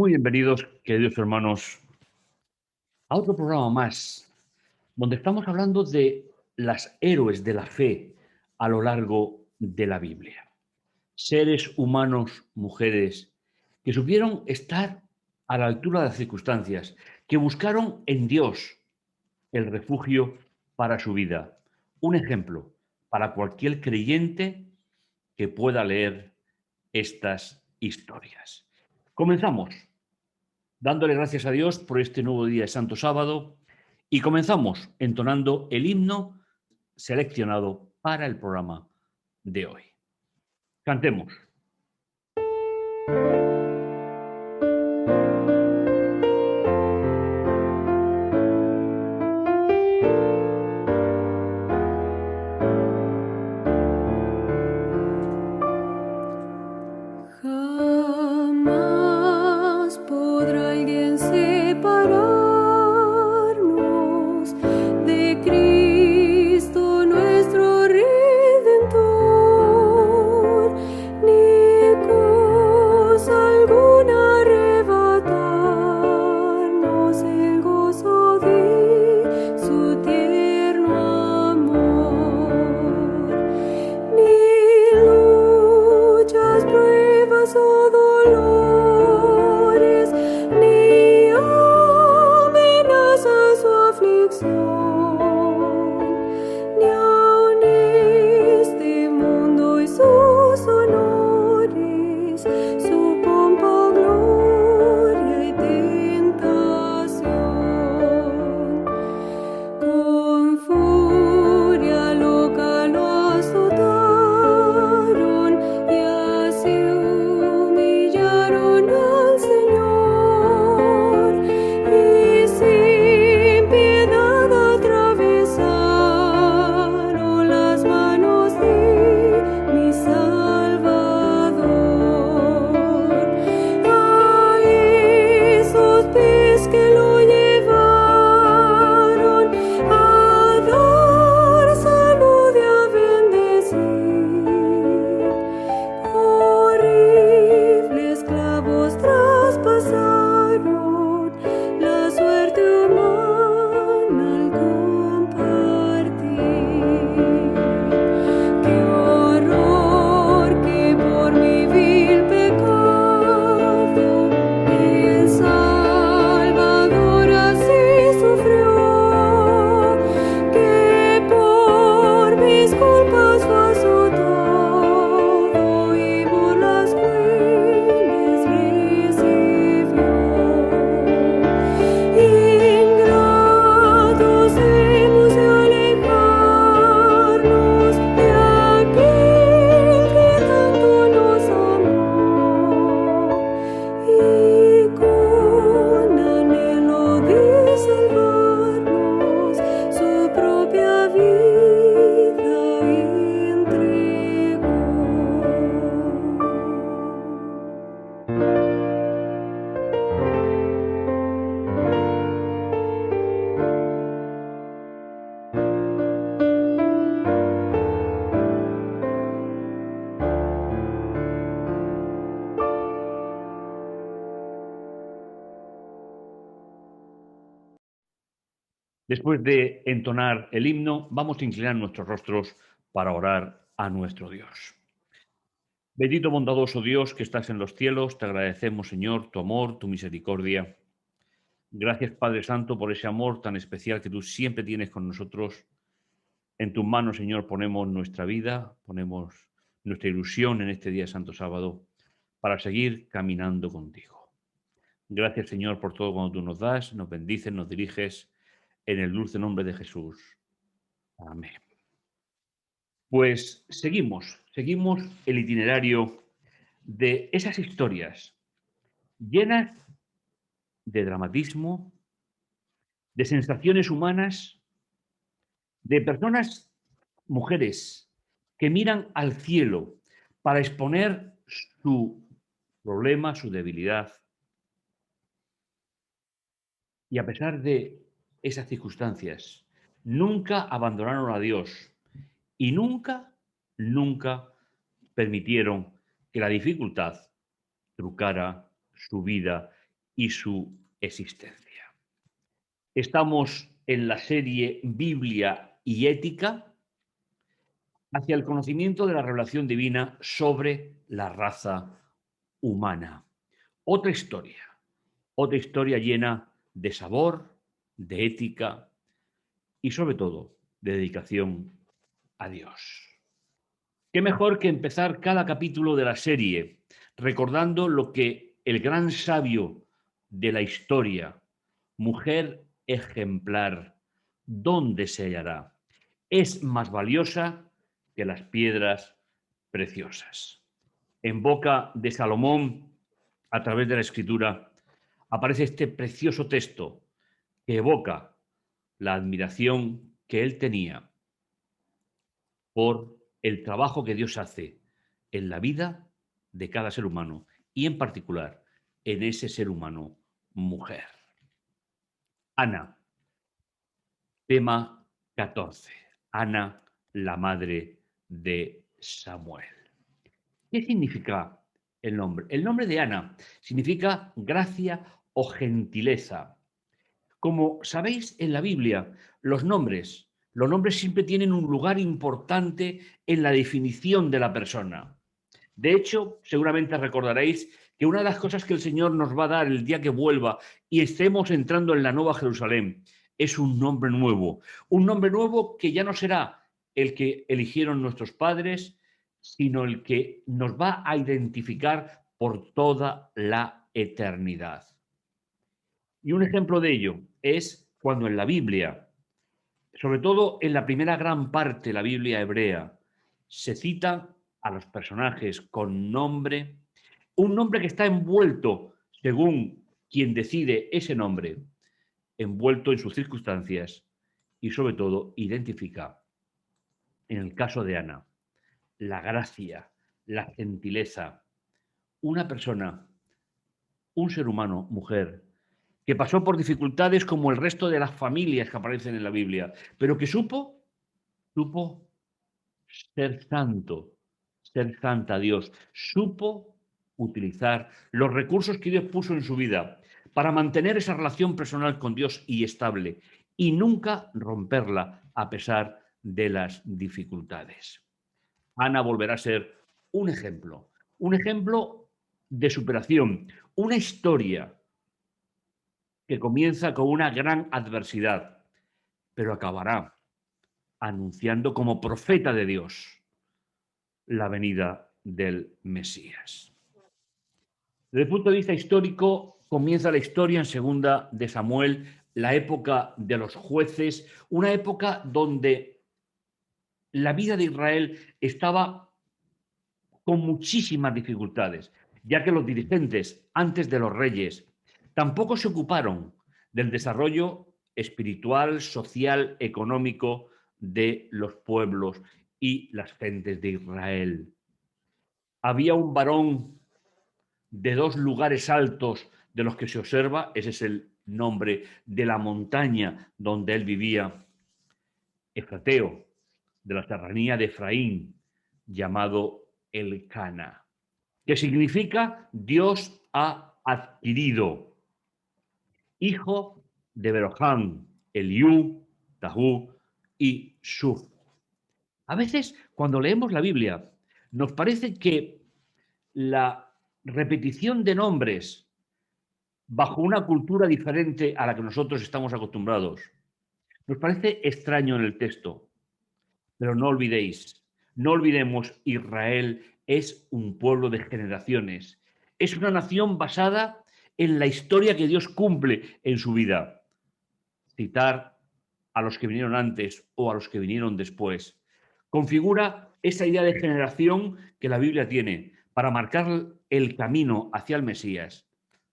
Muy bienvenidos, queridos hermanos, a otro programa más, donde estamos hablando de las héroes de la fe a lo largo de la Biblia. Seres humanos, mujeres, que supieron estar a la altura de las circunstancias, que buscaron en Dios el refugio para su vida. Un ejemplo para cualquier creyente que pueda leer estas historias. Comenzamos dándole gracias a Dios por este nuevo día de Santo Sábado y comenzamos entonando el himno seleccionado para el programa de hoy. Cantemos. Jamás podrá alguien separarnos de Cristo nuestro Redentor, ni cosa alguna arrebatarnos el gozo de su tierno amor, ni luchas, pruebas o dolores, ni amenazas o aflicción, ni aun este mundo y sus honores, su pompa, gloria y tentación. Con furia loca lo azotaron y así humillaron al Señor, y sin piedad atravesaron las manos de mi Salvador. A esos pies que lo llevaron a dar salud y a bendecir, horribles clavos traspasaron la suerte humana al compartir. ¡Qué horror que por mi vil pecado el Salvador así sufrió! Que por mis culpas fue azotado y por las crueles recibió. Ingratos hemos de alejarnos de aquel que tanto nos amó, y con anhelo de salvarnos su propia vida entregó. Después de entonar el himno, vamos a inclinar nuestros rostros para orar a nuestro Dios. Bendito bondadoso Dios que estás en los cielos, te agradecemos, Señor, tu amor, tu misericordia. Gracias, Padre Santo, por ese amor tan especial que tú siempre tienes con nosotros. En tus manos, Señor, ponemos nuestra vida, ponemos nuestra ilusión en este día Santo Sábado para seguir caminando contigo. Gracias, Señor, por todo cuando tú nos das, nos bendices, nos diriges, en el dulce nombre de Jesús. Amén. Pues seguimos el itinerario de esas historias llenas de dramatismo, de sensaciones humanas, de personas, mujeres, que miran al cielo para exponer su problema, su debilidad. Y a pesar de esas circunstancias, nunca abandonaron a Dios y nunca permitieron que la dificultad trucara su vida y su existencia. Estamos en la serie Biblia y Ética hacia el conocimiento de la revelación divina sobre la raza humana. Otra historia llena de sabor, de ética y sobre todo de dedicación a Dios. ¿Qué mejor que empezar cada capítulo de la serie recordando lo que el gran sabio de la historia, mujer ejemplar, ¿dónde se hallará? Es más valiosa que las piedras preciosas. En boca de Salomón, a través de la escritura, aparece este precioso texto que evoca la admiración que él tenía por el trabajo que Dios hace en la vida de cada ser humano y en particular en ese ser humano mujer. Ana, tema 14. Ana, la madre de Samuel. ¿Qué significa el nombre? El nombre de Ana significa gracia o gentileza. Como sabéis en la Biblia, los nombres siempre tienen un lugar importante en la definición de la persona. De hecho, seguramente recordaréis que una de las cosas que el Señor nos va a dar el día que vuelva y estemos entrando en la Nueva Jerusalén es un nombre nuevo que ya no será el que eligieron nuestros padres, sino el que nos va a identificar por toda la eternidad. Y un ejemplo de ello es cuando en la Biblia, sobre todo en la primera gran parte de la Biblia hebrea, se cita a los personajes con nombre, un nombre que está envuelto, según quien decide ese nombre, envuelto en sus circunstancias y sobre todo identifica, en el caso de Ana, la gracia, la gentileza, una persona, un ser humano, mujer, que pasó por dificultades como el resto de las familias que aparecen en la Biblia, pero que supo ser santo, ser santa a Dios, supo utilizar los recursos que Dios puso en su vida para mantener esa relación personal con Dios y estable y nunca romperla a pesar de las dificultades. Ana volverá a ser un ejemplo de superación, una historia que comienza con una gran adversidad, pero acabará anunciando como profeta de Dios la venida del Mesías. Desde el punto de vista histórico, comienza la historia en segunda de Samuel, la época de los jueces, una época donde la vida de Israel estaba con muchísimas dificultades, ya que los dirigentes, antes de los reyes, tampoco se ocuparon del desarrollo espiritual, social, económico de los pueblos y las gentes de Israel. Había un varón de dos lugares altos de los que se observa, ese es el nombre de la montaña donde él vivía, Efrateo, de la serranía de Efraín, llamado Elcana, que significa Dios ha adquirido, hijo de Beroján, Eliú, Tahú y Suf. A veces, cuando leemos la Biblia, nos parece que la repetición de nombres bajo una cultura diferente a la que nosotros estamos acostumbrados nos parece extraño en el texto, pero no olvidéis, no olvidemos, Israel es un pueblo de generaciones, es una nación basada en la historia que Dios cumple en su vida. Citar a los que vinieron antes o a los que vinieron después configura esa idea de generación que la Biblia tiene para marcar el camino hacia el Mesías,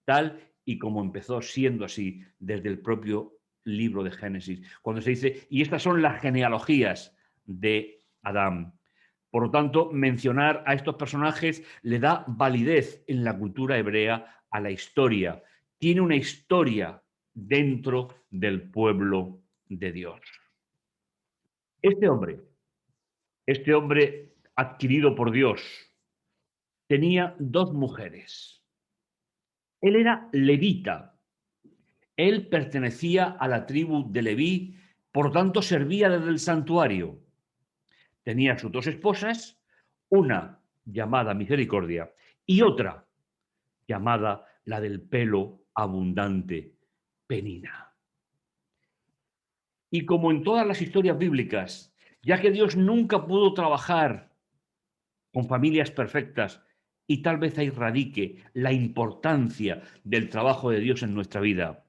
tal y como empezó siendo así desde el propio libro de Génesis, cuando se dice, y estas son las genealogías de Adán. Por lo tanto, mencionar a estos personajes le da validez en la cultura hebrea a la historia. Tiene una historia dentro del pueblo de Dios. Este hombre adquirido por Dios, tenía dos mujeres. Él era levita. Él pertenecía a la tribu de Leví, por tanto servía desde el santuario. Tenía sus dos esposas, una llamada Misericordia y otra llamada la del pelo abundante, Penina. Y como en todas las historias bíblicas, ya que Dios nunca pudo trabajar con familias perfectas, y tal vez ahí radique la importancia del trabajo de Dios en nuestra vida.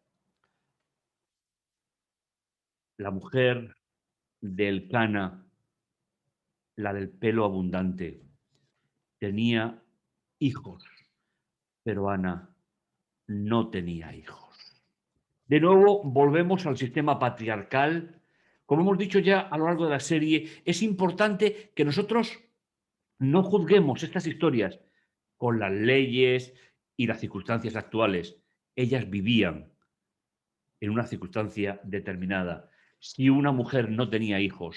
La mujer del Cana, la del pelo abundante, tenía hijos, pero Ana no tenía hijos. De nuevo, volvemos al sistema patriarcal. Como hemos dicho ya a lo largo de la serie, es importante que nosotros no juzguemos estas historias con las leyes y las circunstancias actuales. Ellas vivían en una circunstancia determinada. Si una mujer no tenía hijos,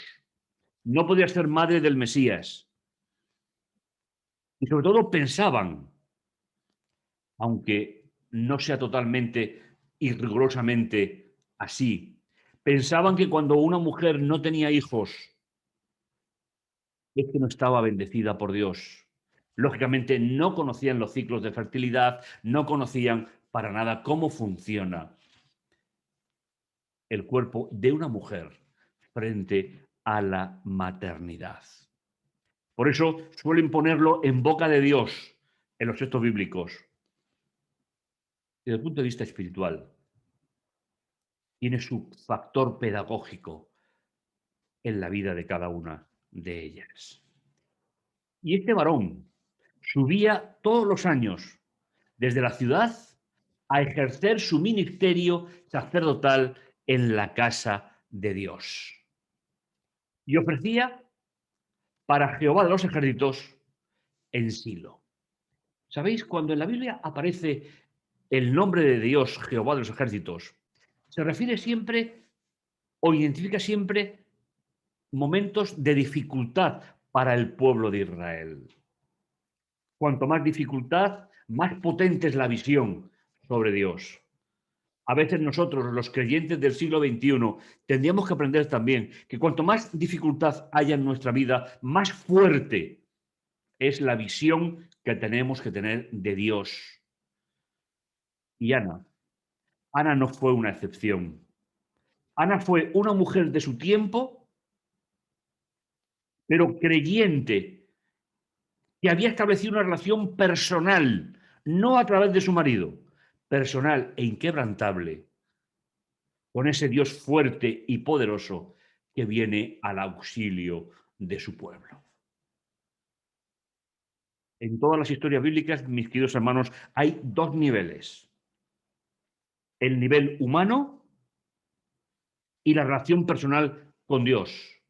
no podía ser madre del Mesías. Y sobre todo pensaban, aunque no sea totalmente y rigurosamente así, pensaban que cuando una mujer no tenía hijos, es que no estaba bendecida por Dios. Lógicamente no conocían los ciclos de fertilidad, no conocían para nada cómo funciona el cuerpo de una mujer frente a la maternidad. Por eso suelen ponerlo en boca de Dios en los textos bíblicos. Desde el punto de vista espiritual, tiene su factor pedagógico en la vida de cada una de ellas. Y este varón subía todos los años desde la ciudad a ejercer su ministerio sacerdotal en la casa de Dios. Y ofrecía para Jehová de los ejércitos en Silo. ¿Sabéis? Cuando en la Biblia aparece el nombre de Dios, Jehová de los ejércitos, se refiere siempre o identifica siempre momentos de dificultad para el pueblo de Israel. Cuanto más dificultad, más potente es la visión sobre Dios. A veces nosotros, los creyentes del siglo XXI, tendríamos que aprender también que cuanto más dificultad haya en nuestra vida, más fuerte es la visión que tenemos que tener de Dios. Y Ana no fue una excepción. Ana fue una mujer de su tiempo, pero creyente, que había establecido una relación personal, no a través de su marido, personal e inquebrantable, con ese Dios fuerte y poderoso que viene al auxilio de su pueblo. En todas las historias bíblicas, mis queridos hermanos, hay dos niveles. El nivel humano y la relación personal con Dios.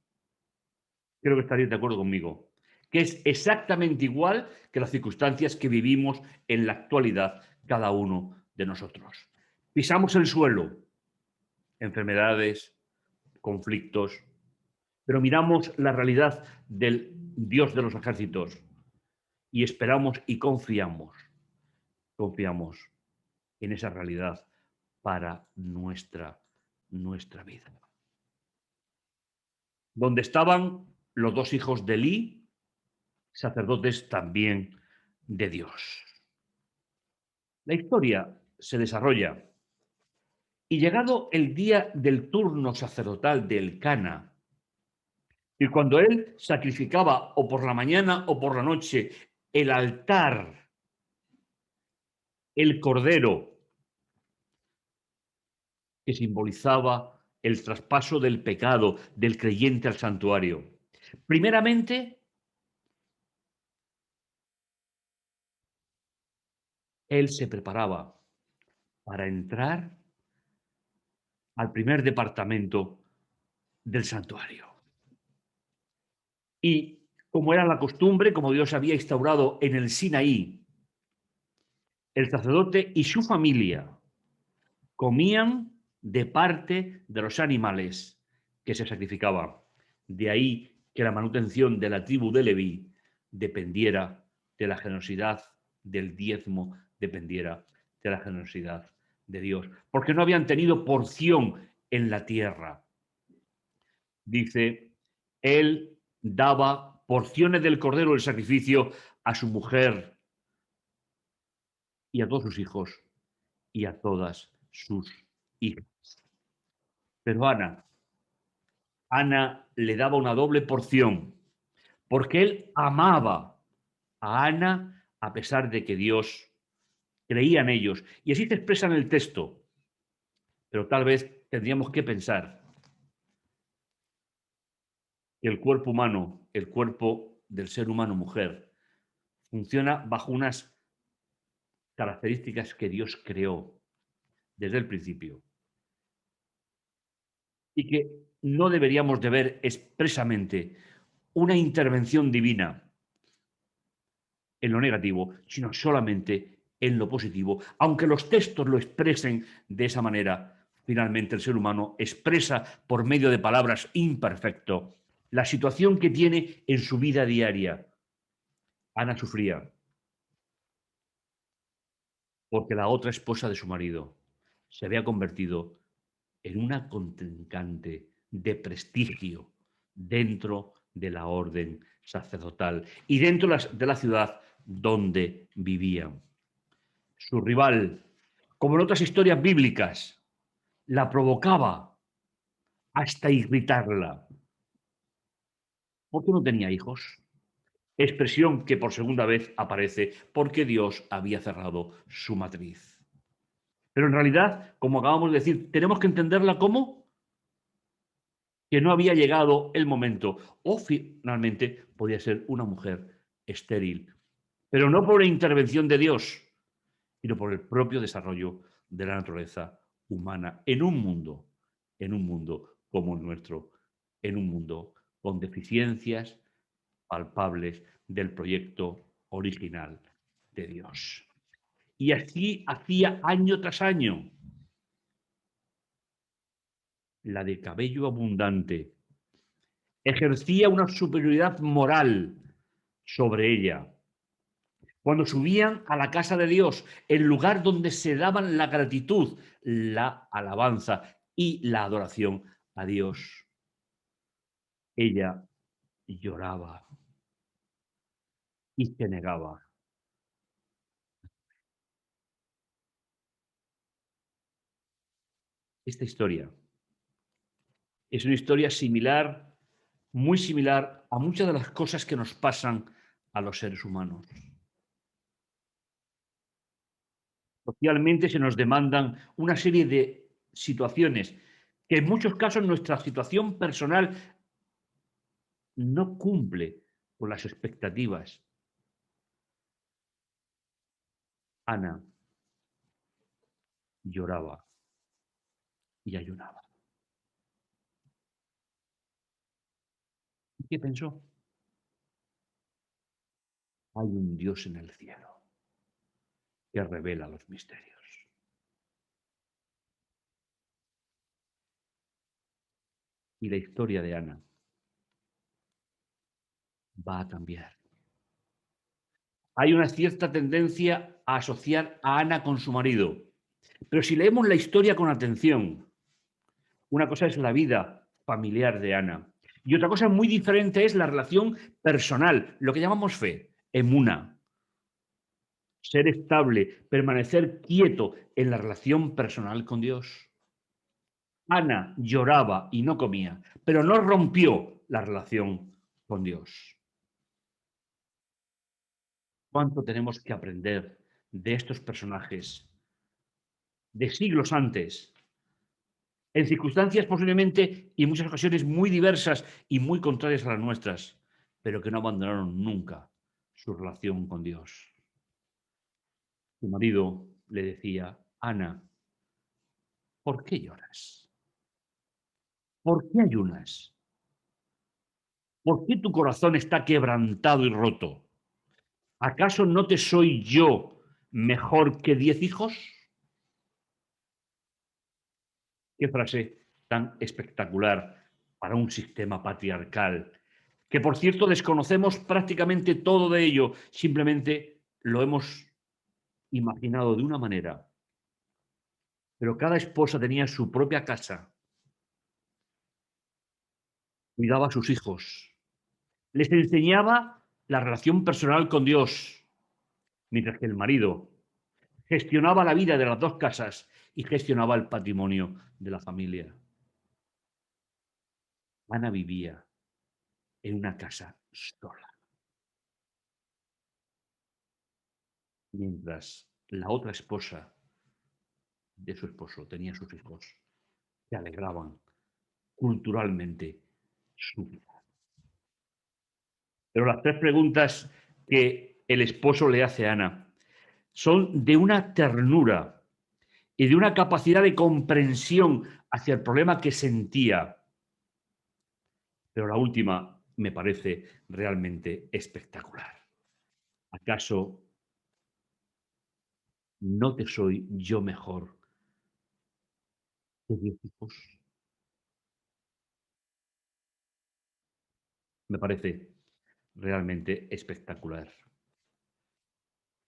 Creo que estaréis de acuerdo conmigo. Que es exactamente igual que las circunstancias que vivimos en la actualidad cada uno de nosotros. Pisamos el suelo, enfermedades, conflictos, pero miramos la realidad del Dios de los ejércitos y esperamos y confiamos en esa realidad para nuestra vida. Donde estaban los dos hijos de Elí, sacerdotes también de Dios. La historia se desarrolla y llegado el día del turno sacerdotal del Cana, y cuando él sacrificaba o por la mañana o por la noche el altar, el cordero, que simbolizaba el traspaso del pecado del creyente al santuario. Primeramente, él se preparaba para entrar al primer departamento del santuario. Y como era la costumbre, como Dios había instaurado en el Sinaí, el sacerdote y su familia comían de parte de los animales que se sacrificaban. De ahí que la manutención de la tribu de Leví dependiera de la generosidad del diezmo, dependiera de la generosidad de Dios, porque no habían tenido porción en la tierra. Dice, él daba porciones del cordero del sacrificio a su mujer y a todos sus hijos y a todas sus hijas. Pero Ana le daba una doble porción, porque él amaba a Ana a pesar de que Dios creía en ellos. Y así se expresa en el texto. Pero tal vez tendríamos que pensar que el cuerpo humano, el cuerpo del ser humano mujer, funciona bajo unas características que Dios creó desde el principio y que no deberíamos de ver expresamente una intervención divina en lo negativo, sino solamente en lo positivo. Aunque los textos lo expresen de esa manera, finalmente el ser humano expresa por medio de palabras imperfecto la situación que tiene en su vida diaria. Ana sufría porque la otra esposa de su marido se había convertido en una contrincante de prestigio dentro de la orden sacerdotal y dentro de la ciudad donde vivían. Su rival, como en otras historias bíblicas, la provocaba hasta irritarla. ¿Por qué no tenía hijos? Expresión que por segunda vez aparece porque Dios había cerrado su matriz. Pero en realidad, como acabamos de decir, tenemos que entenderla como que no había llegado el momento, o finalmente podía ser una mujer estéril, pero no por la intervención de Dios, sino por el propio desarrollo de la naturaleza humana en un mundo como el nuestro, en un mundo con deficiencias palpables del proyecto original de Dios. Y así hacía año tras año. La de cabello abundante ejercía una superioridad moral sobre ella. Cuando subían a la casa de Dios, el lugar donde se daban la gratitud, la alabanza y la adoración a Dios, ella lloraba y se negaba. Esta historia es una historia similar, muy similar a muchas de las cosas que nos pasan a los seres humanos. Socialmente se nos demandan una serie de situaciones que en muchos casos nuestra situación personal no cumple con las expectativas. Ana lloraba y ayunaba. ¿Y qué pensó? Hay un Dios en el cielo que revela los misterios. Y la historia de Ana va a cambiar. Hay una cierta tendencia a asociar a Ana con su marido. Pero si leemos la historia con atención, una cosa es la vida familiar de Ana y otra cosa muy diferente es la relación personal, lo que llamamos fe, emuna. Ser estable, permanecer quieto en la relación personal con Dios. Ana lloraba y no comía, pero no rompió la relación con Dios. ¿Cuánto tenemos que aprender de estos personajes de siglos antes, en circunstancias posiblemente y en muchas ocasiones muy diversas y muy contrarias a las nuestras, pero que no abandonaron nunca su relación con Dios? Su marido le decía, Ana, ¿por qué lloras? ¿Por qué ayunas? ¿Por qué tu corazón está quebrantado y roto? ¿Acaso no te soy yo mejor que 10 hijos? Qué frase tan espectacular para un sistema patriarcal, que por cierto desconocemos prácticamente todo de ello, simplemente lo hemos imaginado de una manera pero cada esposa tenía su propia casa, cuidaba a sus hijos, les enseñaba la relación personal con Dios, mientras que el marido gestionaba la vida de las dos casas y gestionaba el patrimonio de la familia. Ana vivía en una casa sola, mientras la otra esposa de su esposo tenía sus hijos que alegraban culturalmente su vida. Pero las tres preguntas que el esposo le hace a Ana son de una ternura y de una capacidad de comprensión hacia el problema que sentía. Pero la última me parece realmente espectacular. ¿Acaso no te soy yo mejor que 10 hijos? Me parece realmente espectacular.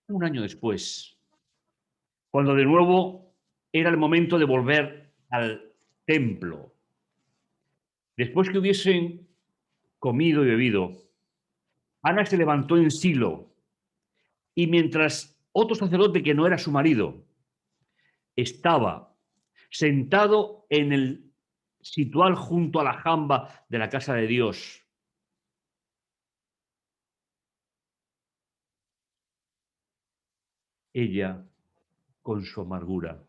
Un año después, cuando de nuevo era el momento de volver al templo, después que hubiesen comido y bebido, Ana se levantó en Silo y mientras otro sacerdote que no era su marido estaba sentado en el situal junto a la jamba de la casa de Dios, ella, con su amargura,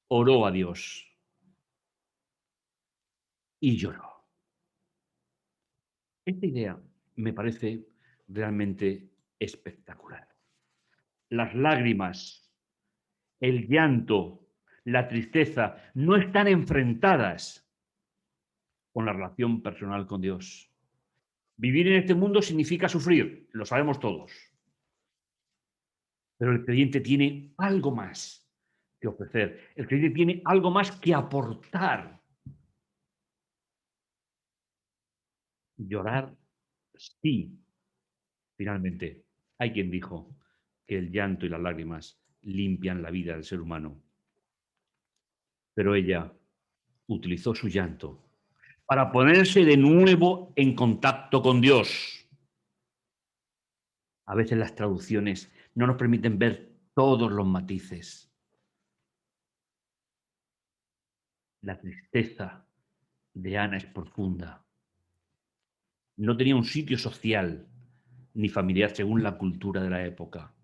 oró a Dios y lloró. Esta idea me parece realmente espectacular. Las lágrimas, el llanto, la tristeza no están enfrentadas con la relación personal con Dios. Vivir en este mundo significa sufrir, lo sabemos todos. Pero el creyente tiene algo más que ofrecer. El creyente tiene algo más que aportar. Llorar, sí. Finalmente, hay quien dijo que el llanto y las lágrimas limpian la vida del ser humano. Pero ella utilizó su llanto para ponerse de nuevo en contacto con Dios. A veces las traducciones no nos permiten ver todos los matices. La tristeza de Ana es profunda. No tenía un sitio social ni familiar según la cultura de la época.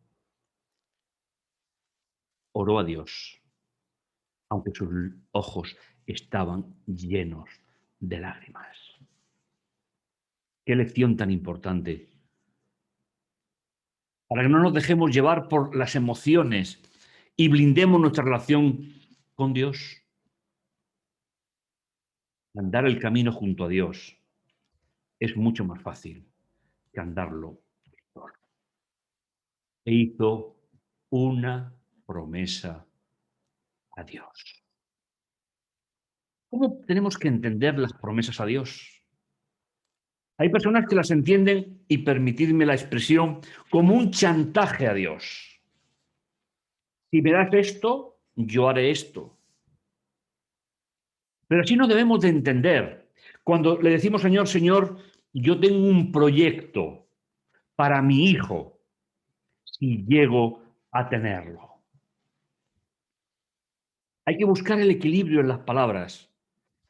Oró a Dios, aunque sus ojos estaban llenos de lágrimas. Qué lección tan importante. Para que no nos dejemos llevar por las emociones y blindemos nuestra relación con Dios. Andar el camino junto a Dios es mucho más fácil que andarlo solo. E hizo una promesa a Dios. ¿Cómo tenemos que entender las promesas a Dios? Hay personas que las entienden, y permitidme la expresión, como un chantaje a Dios. Si me das esto, yo haré esto. Pero así no debemos de entender. Cuando le decimos, Señor, Señor, yo tengo un proyecto para mi hijo, si llego a tenerlo. Hay que buscar el equilibrio en las palabras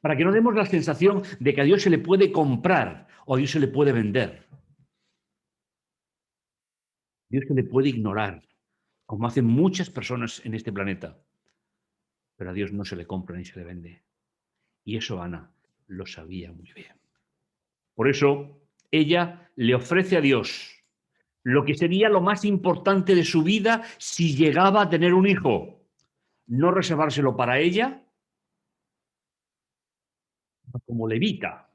para que no demos la sensación de que a Dios se le puede comprar o a Dios se le puede vender. Dios se le puede ignorar, como hacen muchas personas en este planeta. Pero a Dios no se le compra ni se le vende. Y eso Ana lo sabía muy bien. Por eso ella le ofrece a Dios lo que sería lo más importante de su vida si llegaba a tener un hijo. No reservárselo para ella como levita,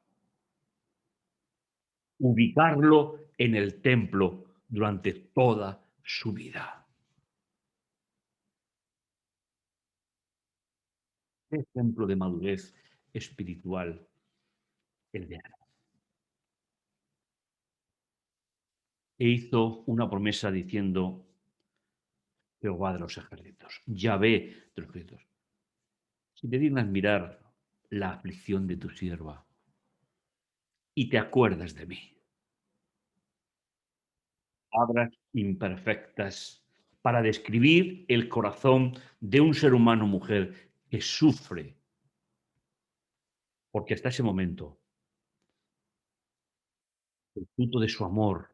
ubicarlo en el templo durante toda su vida. Qué ejemplo de madurez espiritual el de Ana. E hizo una promesa diciendo Jehová de los ejércitos, Yahvé de los ejércitos. Si te dignas mirar la aflicción de tu sierva y te acuerdas de mí, palabras imperfectas para describir el corazón de un ser humano mujer que sufre, porque hasta ese momento el fruto de su amor,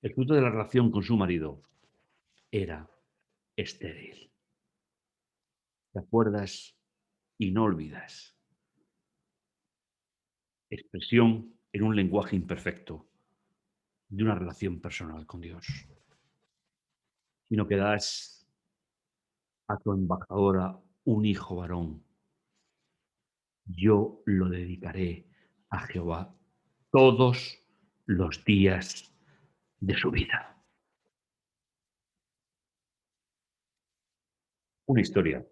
el fruto de la relación con su marido, era estéril. ¿Te acuerdas y no olvidas? Expresión en un lenguaje imperfecto de una relación personal con Dios, sino que das a tu embajadora un hijo varón. Yo lo dedicaré a Jehová todos los días de su vida. Una historia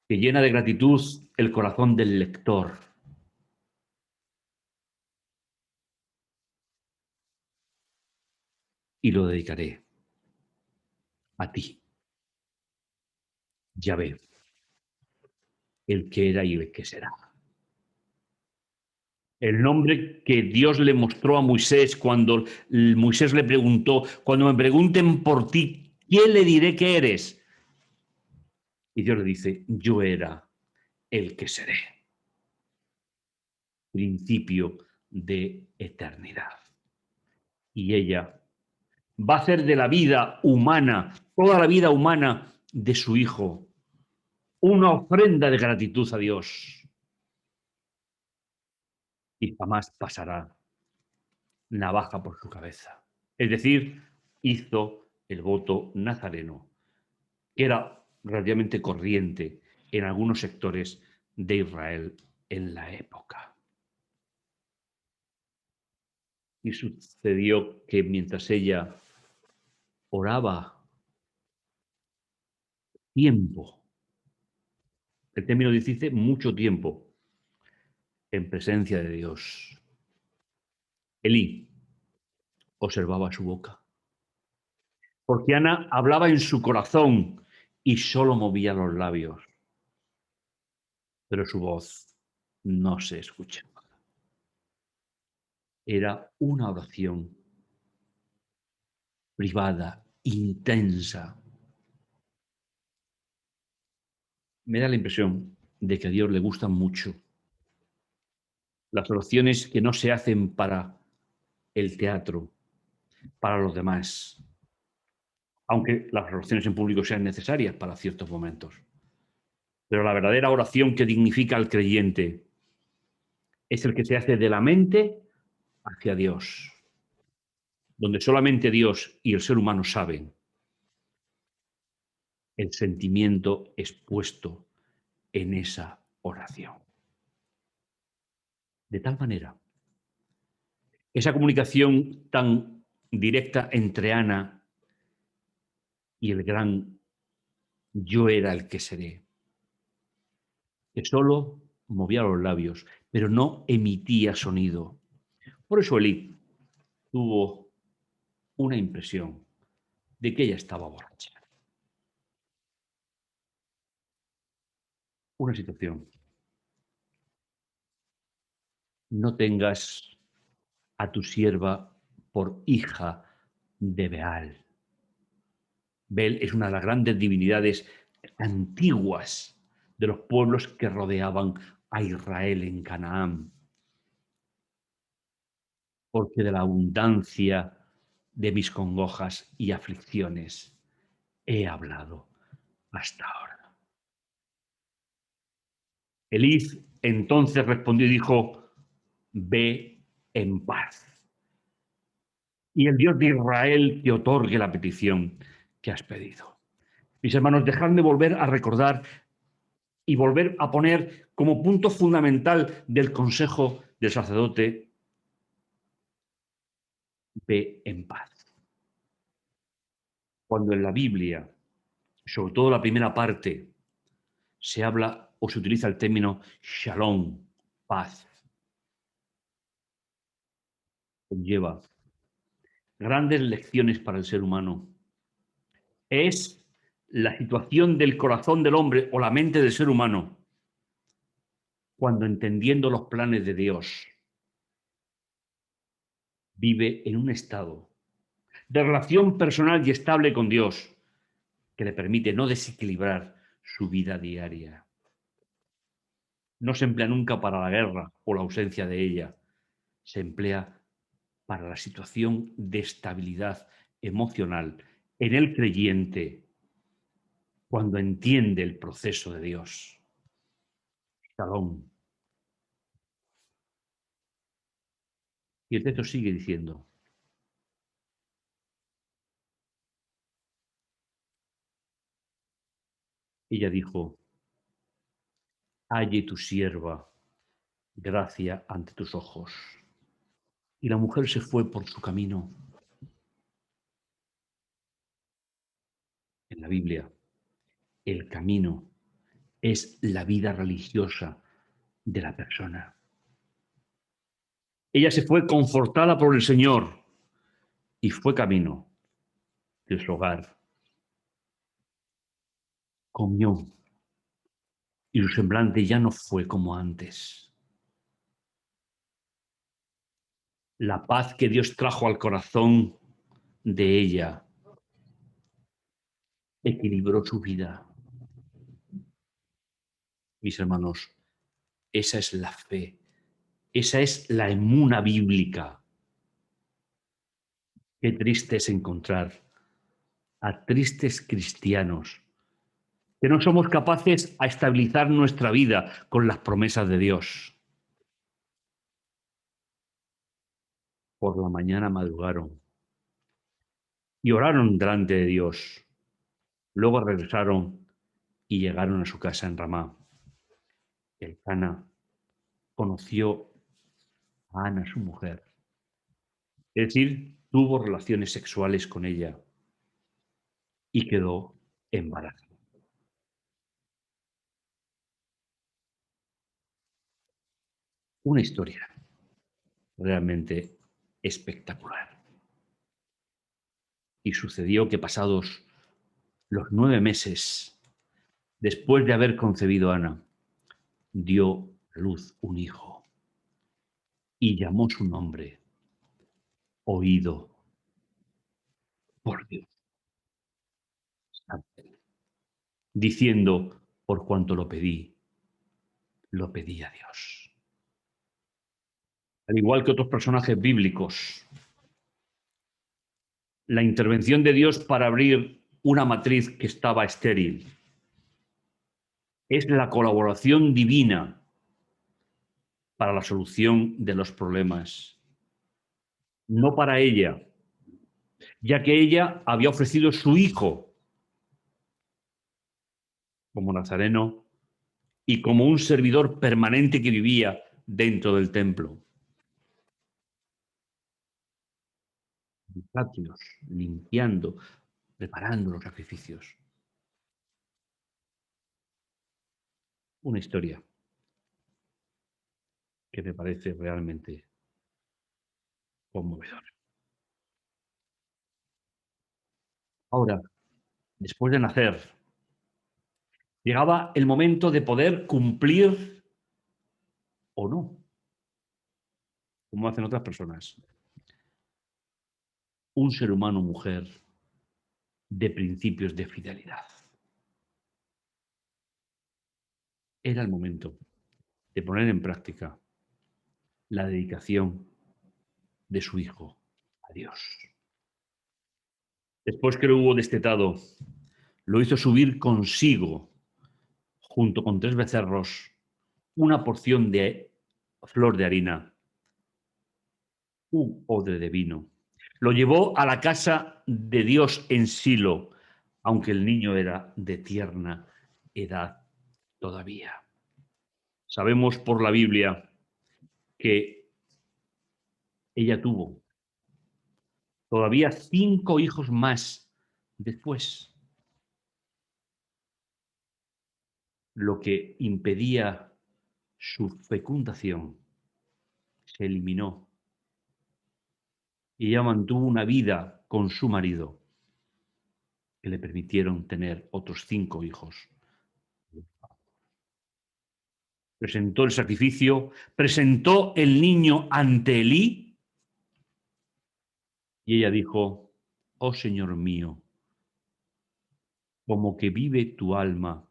que llena de gratitud el corazón del lector. Y lo dedicaré a ti, Yahvé, el que era y el que será. El nombre que Dios le mostró a Moisés cuando Moisés le preguntó, cuando me pregunten por ti, ¿quién le diré que eres? Y Dios le dice, yo era el que seré, principio de eternidad. Y ella va a hacer de la vida humana, toda la vida humana de su hijo, una ofrenda de gratitud a Dios. Y jamás pasará navaja por su cabeza. Es decir, hizo el voto nazareno, que era relativamente corriente en algunos sectores de Israel en la época. Y sucedió que mientras ella oraba tiempo, el término dice mucho tiempo, en presencia de Dios, Elí observaba su boca. Porque Ana hablaba en su corazón y solo movía los labios, pero su voz no se escuchaba. Era una oración privada, intensa. Me da la impresión de que a Dios le gustan mucho las oraciones que no se hacen para el teatro, para los demás, aunque las oraciones en público sean necesarias para ciertos momentos. Pero la verdadera oración que dignifica al creyente es el que se hace de la mente hacia Dios, donde solamente Dios y el ser humano saben el sentimiento expuesto en esa oración. De tal manera, esa comunicación tan directa entre Ana y el gran yo era el que seré, que solo movía los labios, pero no emitía sonido. Por eso Elí tuvo una impresión de que ella estaba borracha. Una situación. No tengas a tu sierva por hija de Beal. Bel es una de las grandes divinidades antiguas de los pueblos que rodeaban a Israel en Canaán. Porque de la abundancia de mis congojas y aflicciones he hablado hasta ahora. Eliz entonces respondió y dijo, ve en paz. Y el Dios de Israel te otorgue la petición que has pedido. Mis hermanos, dejadme volver a recordar y volver a poner como punto fundamental del consejo del sacerdote, ve en paz. Cuando en la Biblia, sobre todo la primera parte, se habla o se utiliza el término shalom, paz, conlleva grandes lecciones para el ser humano es la situación del corazón del hombre o la mente del ser humano cuando, entendiendo los planes de Dios, vive en un estado de relación personal y estable con Dios que le permite no desequilibrar su vida diaria. No se emplea nunca para la guerra o la ausencia de ella. Se emplea para la situación de estabilidad emocional en el creyente cuando entiende el proceso de Dios. Shalom. Y el texto sigue diciendo: ella dijo: halle tu sierva gracia ante tus ojos. Y la mujer se fue por su camino. En la Biblia, el camino es la vida religiosa de la persona. Ella se fue confortada por el Señor y fue camino de su hogar. Comió y su semblante ya no fue como antes. La paz que Dios trajo al corazón de ella equilibró su vida. Mis hermanos, esa es la fe, esa es la emuna bíblica. Qué triste es encontrar a tristes cristianos que no somos capaces a estabilizar nuestra vida con las promesas de Dios. Por la mañana madrugaron y oraron delante de Dios. Luego regresaron y llegaron a su casa en Ramá. Elcana conoció a Ana, su mujer, es decir, tuvo relaciones sexuales con ella y quedó embarazada. Una historia realmente espectacular. Y sucedió que pasados los 9 meses, después de haber concebido a Ana, dio a luz un hijo y llamó su nombre Oído por Dios, diciendo: por cuanto lo pedí a Dios. Al igual que otros personajes bíblicos, la intervención de Dios para abrir una matriz que estaba estéril es la colaboración divina para la solución de los problemas, no para ella, ya que ella había ofrecido su hijo como nazareno y como un servidor permanente que vivía dentro del templo. Atrios, limpiando, preparando los sacrificios. Una historia que me parece realmente conmovedora. Ahora, después de nacer, llegaba el momento de poder cumplir o no, como hacen otras personas. Un ser humano, mujer, de principios de fidelidad. Era el momento de poner en práctica la dedicación de su hijo a Dios. Después que lo hubo destetado, lo hizo subir consigo, junto con 3 becerros, una porción de flor de harina, un odre de vino. Lo llevó a la casa de Dios en Silo, aunque el niño era de tierna edad todavía. Sabemos por la Biblia que ella tuvo todavía 5 hijos más después, lo que impedía su fecundación se eliminó y ella mantuvo una vida con su marido que le permitieron tener otros 5 hijos. Presentó el sacrificio, presentó el niño ante Elí y ella dijo, oh Señor mío, como que vive tu alma,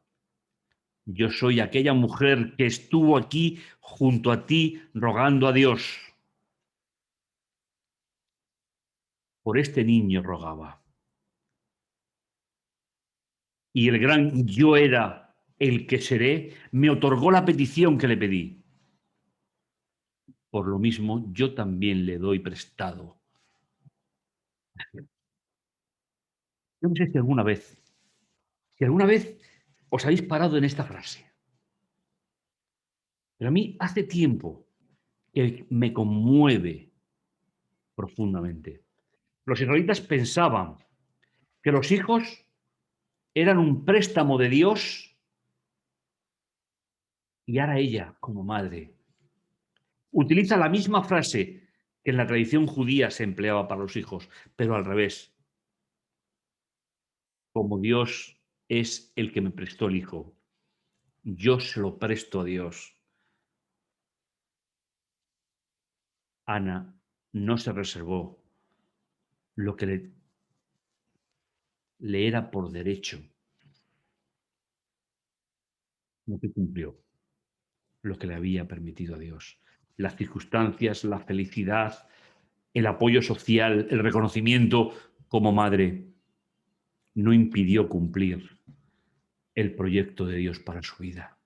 yo soy aquella mujer que estuvo aquí junto a ti rogando a Dios. Por este niño rogaba. Y el gran yo era el que seré, me otorgó la petición que le pedí. Por lo mismo, yo también le doy prestado. Yo no sé si alguna vez os habéis parado en esta frase. Pero a mí hace tiempo que me conmueve profundamente. Los israelitas pensaban que los hijos eran un préstamo de Dios y ahora ella, como madre, utiliza la misma frase que en la tradición judía se empleaba para los hijos, pero al revés. Como Dios es el que me prestó el hijo, yo se lo presto a Dios. Ana no se reservó lo que le era por derecho, no que cumplió lo que le había permitido a Dios. Las circunstancias, la felicidad, el apoyo social, el reconocimiento como madre, no impidió cumplir el proyecto de Dios para su vida.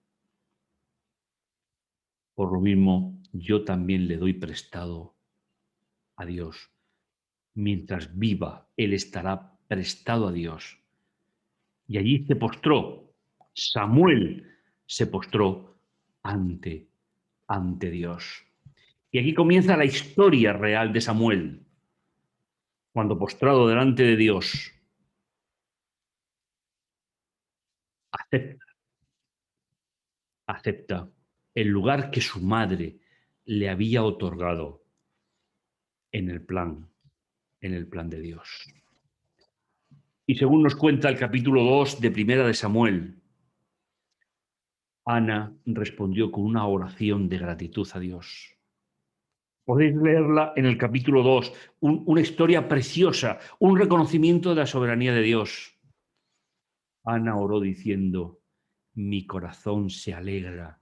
Por lo mismo, yo también le doy prestado a Dios. Mientras viva, Él estará prestado a Dios. Y allí se postró, Samuel se postró ante Dios. Y aquí comienza la historia real de Samuel, cuando postrado delante de Dios, acepta, acepta el lugar que su madre le había otorgado en en el plan de Dios. Y según nos cuenta el capítulo 2 de Primera de Samuel, Ana respondió con una oración de gratitud a Dios. Podéis leerla en el capítulo 2, una historia preciosa, un reconocimiento de la soberanía de Dios. Ana oró diciendo, mi corazón se alegra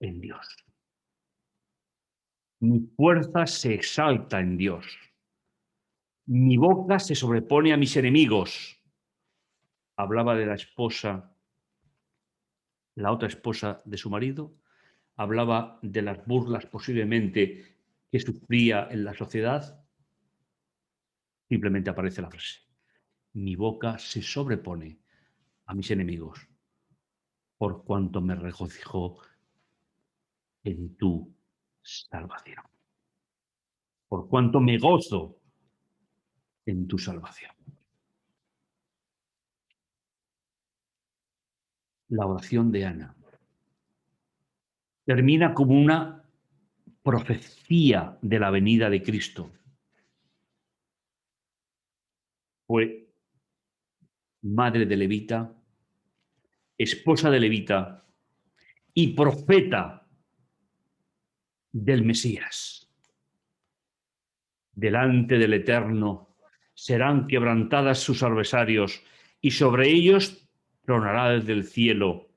en Dios. Mi fuerza se exalta en Dios. Mi boca se sobrepone a mis enemigos. Hablaba de la esposa, la otra esposa de su marido, hablaba de las burlas posiblemente que sufría en la sociedad. Simplemente aparece la frase. Mi boca se sobrepone a mis enemigos, por cuanto me regocijó en tu salvación. Por cuanto me gozo en tu salvación. La oración de Ana termina como una profecía de la venida de Cristo. Fue madre de Levita, esposa de Levita y profeta del Mesías. Delante del Eterno serán quebrantadas sus adversarios y sobre ellos tronará desde el cielo.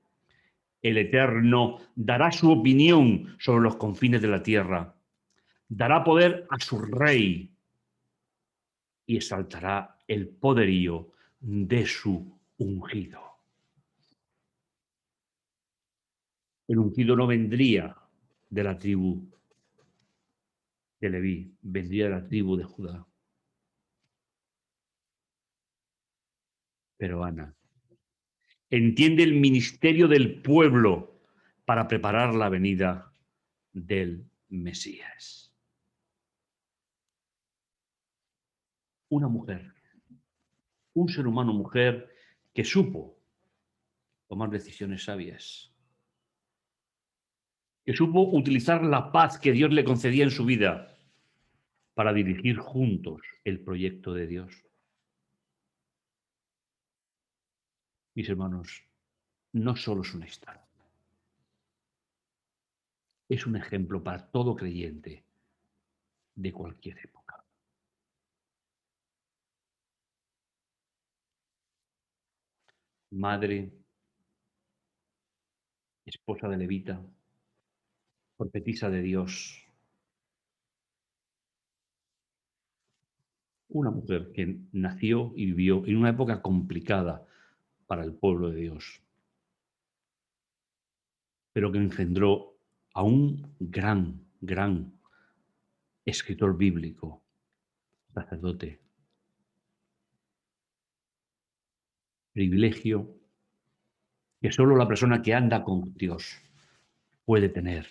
El Eterno dará su opinión sobre los confines de la tierra. Dará poder a su rey y exaltará el poderío de su ungido. El ungido no vendría de la tribu de Leví, vendría de la tribu de Judá. Pero Ana entiende el ministerio del pueblo para preparar la venida del Mesías. Una mujer, un ser humano mujer que supo tomar decisiones sabias, que supo utilizar la paz que Dios le concedía en su vida para dirigir juntos el proyecto de Dios. mis hermanos, no solo es una historia, es un ejemplo para todo creyente de cualquier época. Madre, esposa de Levita, profetisa de Dios, una mujer que nació y vivió en una época complicada para el pueblo de Dios, pero que engendró a un gran escritor bíblico, sacerdote, privilegio que solo la persona que anda con Dios puede tener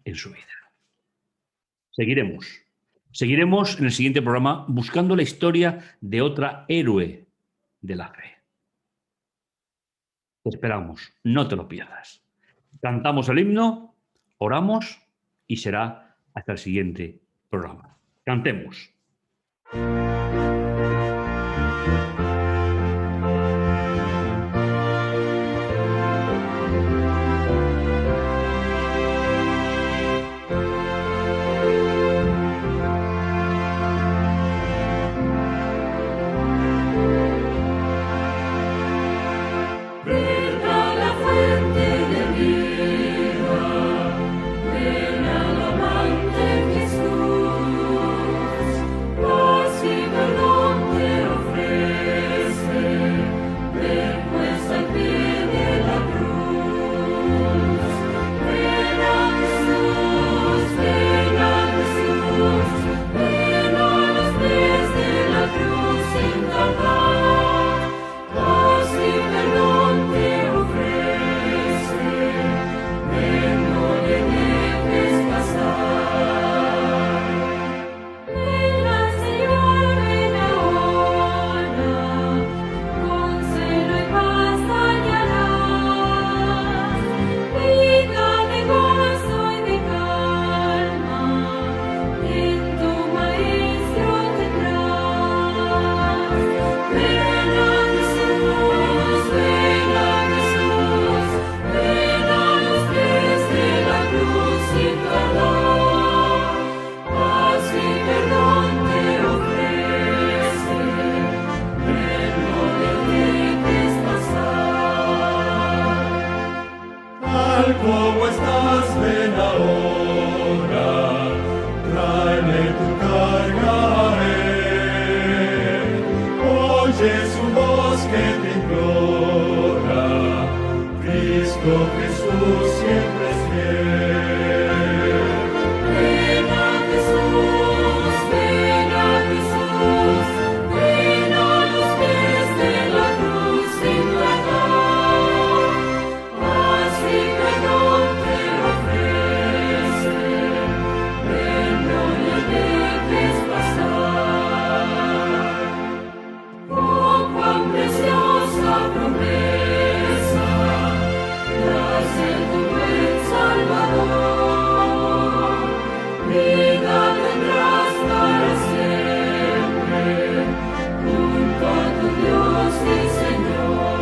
en su vida. Seguiremos. Seguiremos en el siguiente programa buscando la historia de otra héroe de la fe. Te esperamos, no te lo pierdas. Cantamos el himno, oramos y será hasta el siguiente programa. Cantemos. La fuente de vida, ven al amante Jesús, paz y perdón te ofrece, ven pues al pie de la cruz. Ven a Jesús, ven a Jesús, ven a los pies de la cruz sin tardar, paz y perdón te ofrece, ven, no le dejes pasar. Ven al Señor, ven ahora, con celo y paz hallarás, vida de gozo y de calma, en tu Maestro tendrás. Ven a Jesús, ven a Jesús, ven a los pies de la cruz sin tardar, paz y perdón te ofrece, ven, no le dejes pasar. Tal como estás, ven ahora, tráeme tu carga a él. Oye su voz que te implora, Cristo Jesús siempre es fiel. Ven a Jesús, ven a Jesús, ven a los pies de la cruz sin tardar, paz y perdón te ofrece, ven, no le dejes pasar. Oh, cuán preciosa promesa, tras el tu buen Salvador, vida tendrás para siempre, junto a tu Dios y Señor.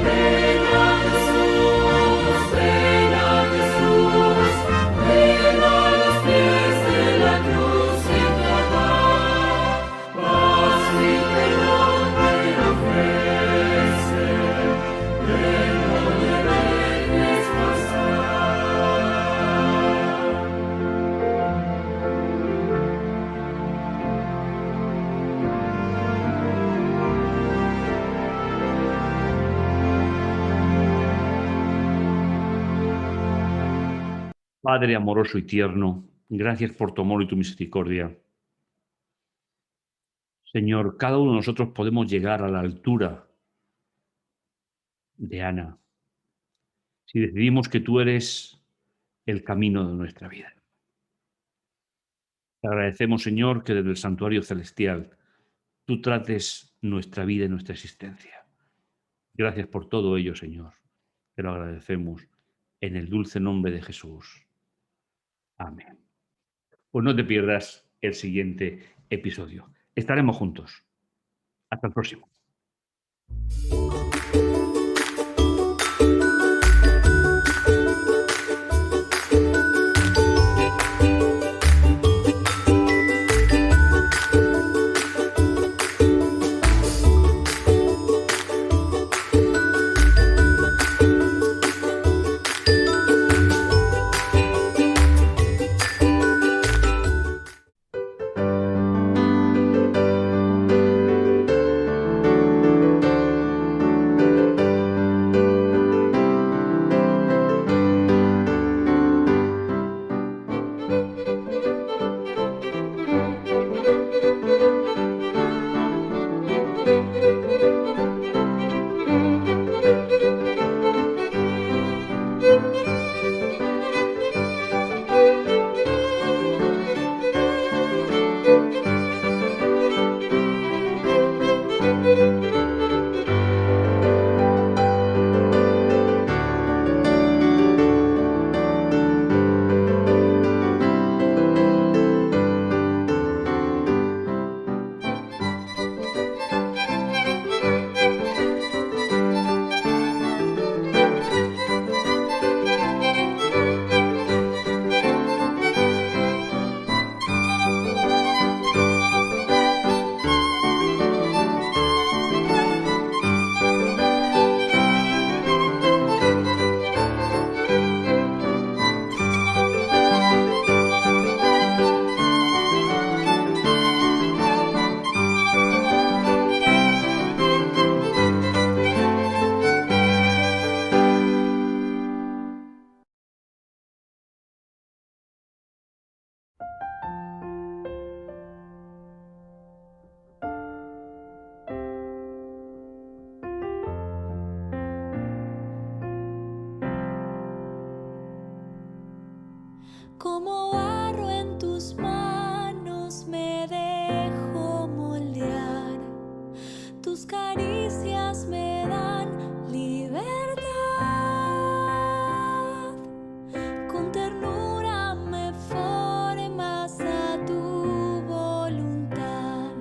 Ven a Jesús, ven a Jesús, ven a los pies de la cruz sin tardar, paz y perdón te ofrece, ven, no le dejes pasar. Padre amoroso y tierno, gracias por tu amor y tu misericordia. Señor, cada uno de nosotros podemos llegar a la altura de Ana si decidimos que tú eres el camino de nuestra vida. Te agradecemos, Señor, que desde el santuario celestial tú trates nuestra vida y nuestra existencia. Gracias por todo ello, Señor. Te lo agradecemos en el dulce nombre de Jesús. Amén. Pues no te pierdas el siguiente episodio. Estaremos juntos. Hasta el próximo. Como barro en tus manos me dejo moldear, tus caricias me dan libertad. Con ternura me formas a tu voluntad.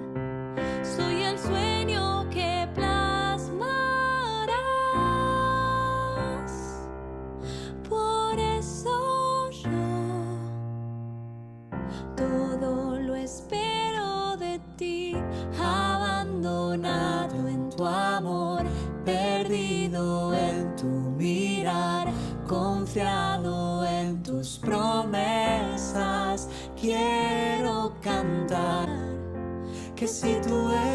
Soy el sueño que plasmarás. Por eso yo todo lo espero de ti, abandonado en tu amor, perdido en tu mirar, confiado en tus promesas. Quiero cantar que si tú eres